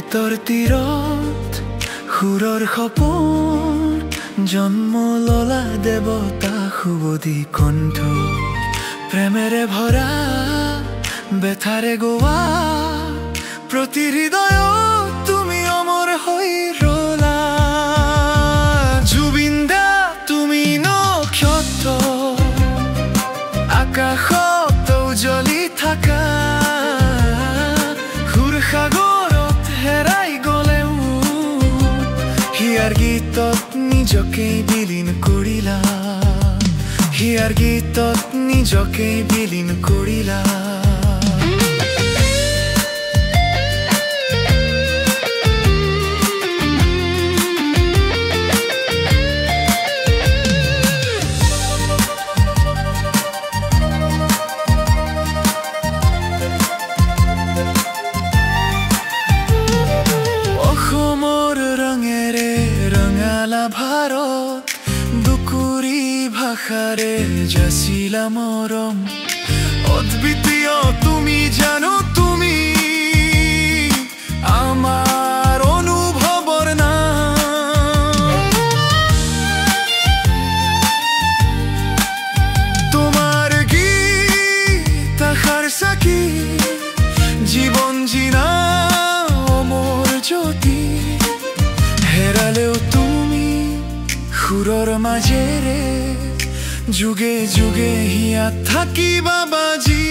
গীতৰ তীৰত সুৰৰ সপোন জন্ম ললা দেৱতা সুবধি কণ্ঠ প্ৰেমেৰে ভৰা বেথাৰে গোৱা প্ৰতি হৃদয়ত তুমি অমৰ হৈ ৰলা জুবিন দা তুমি নক্ষত্ৰ আকাশত উজ্বলি থাকা সুৰসাগৰত হেৰাই গলেও হিয়াৰ গীতত নিজকে বিলীন কৰিলা হিয়াৰ গীতত নিজকে বিলীন কৰিলা ভাৰত দুকুৰি ভাষাৰে যাচিলা মৰম অদ্বিতীয় তুমি জানো তুমি আমাৰ অনুভৱৰ নাম তোমাৰ গীত আশাৰ চাকি জীৱন জিনা অমৰ জ্যোতি হেৰালেও সুৰৰ মাজেৰে যুগে যুগে হিয়াত থাকিবা বাজি